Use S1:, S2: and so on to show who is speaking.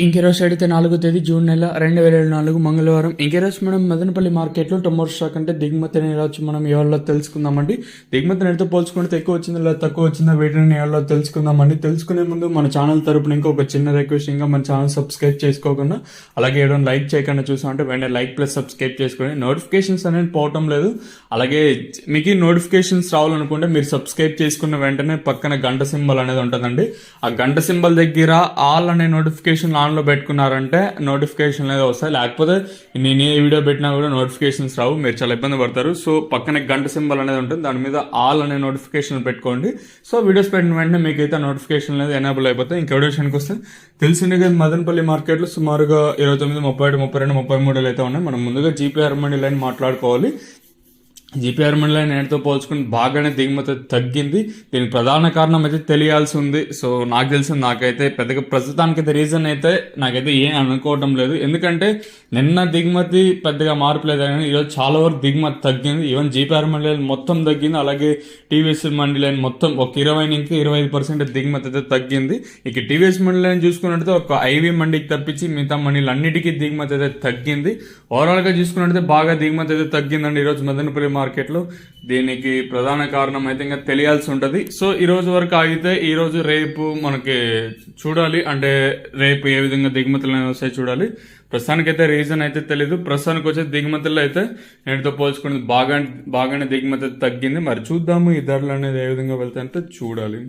S1: ఇంకెరోజు అయితే 4వ తేదీ జూన్ నెల 2024 మంగళవారం. ఇంకెరోజు మనం మదనపల్లి మార్కెట్లో టొమాటో స్టాక్ అంటే దిగుమతి అనేది వచ్చి మనం ఎవరిలో తెలుసుకుందామండి. దిగుమతి నేటితో పోల్చుకుంటే ఎక్కువ వచ్చిందా లేదా తక్కువ వచ్చిందా వీటిని ఎవరిలో తెలుసుకుందామండి. తెలుసుకునే ముందు మన ఛానల్ తరపున ఇంకొక చిన్న రిక్వెస్ట్, ఇంకా మన ఛానల్ సబ్స్క్రైబ్ చేసుకోకుండా అలాగే ఏదో లైక్ చేయకుండా చూసామంటే వెంటనే లైక్ ప్లస్ సబ్స్క్రైబ్ చేసుకొని నోటిఫికేషన్స్ అనేది పోవటం లేదు. అలాగే మీకు నోటిఫికేషన్స్ రావాలనుకుంటే మీరు సబ్స్క్రైబ్ చేసుకున్న వెంటనే పక్కన గంట సింబల్ అనేది ఉంటుందండి. ఆ గంట సింబల్ దగ్గర ఆల్ అనే నోటిఫికేషన్ ఆన్లో పెట్టుకున్నారంటే నోటిఫికేషన్ అనేది వస్తాయి. లేకపోతే నేను ఏ వీడియో పెట్టినా కూడా నోటిఫికేషన్స్ రావు, మీరు చాలా ఇబ్బంది పడతారు. సో పక్కన గంట సింబల్ అనేది ఉంటుంది, దాని మీద ఆల్ అనే నోటిఫికేషన్ పెట్టుకోండి. సో వీడియోస్ పెట్టిన వెంటనే మీకు అయితే నోటిఫికేషన్ అనేది ఎనేబుల్ అయిపోతాయి. ఇంకా విషయానికి వస్తే తెలిసింది కదా, మదనపల్లి మార్కెట్లో సుమారుగా 29, 31, 32, 33 అయితే ఉన్నాయి. మనం ముందుగా జీపీఆర్ మండి లైన్ మాట్లాడుకోవాలి. జీపీఆర్ మండి లైన్ నేటితో పోల్చుకుని బాగానే దిగుమతి తగ్గింది. దీనికి ప్రధాన కారణం అయితే తెలియాల్సి ఉంది. సో నాకు తెలిసింది, నాకైతే పెద్దగా ప్రస్తుతానికైతే రీజన్ అయితే నాకైతే ఏం అనుకోవటం లేదు. ఎందుకంటే నిన్న దిగుమతి పెద్దగా మార్పు లేదు, కానీ ఈరోజు చాలా వరకు దిగుమతి తగ్గింది. ఈవెన్ జీపీఆర్ మండి లైన్ మొత్తం తగ్గింది. అలాగే టీవీఎస్ మండి లైన్ మొత్తం ఒక 20 నుంచి 25% దిగుమతి అయితే తగ్గింది. ఇక టీవీఎస్ మండి లైన్ చూసుకున్నట్లయితే ఒక ఐవీ మండికి తప్పించి మిగతా మండీలు అన్నిటికీ దిగుమతి అయితే తగ్గింది. ఓవరాల్గా చూసుకున్నట్లయితే బాగా దిగుమతి అయితే తగ్గిందండి ఈరోజు మదనపల్లి మార్కెట్లో. దీనికి ప్రధాన కారణం అయితే ఇంకా తెలియాల్సి ఉంటుంది. సో ఈ రోజు వరకు ఆగితే ఈ రోజు రేపు మనకి చూడాలి, అంటే రేపు ఏ విధంగా దిగుమతులు వస్తాయి చూడాలి. ప్రస్తుతానికైతే రీజన్ అయితే తెలీదు. ప్రస్తుతానికి వచ్చే దిగుమతుల్లో అయితే నేటితో పోల్చుకుని బాగానే దిగుమతి తగ్గింది. మరి చూద్దాము ఈ ధరలు అనేది ఏ విధంగా వెళ్తాయంటే చూడాలి.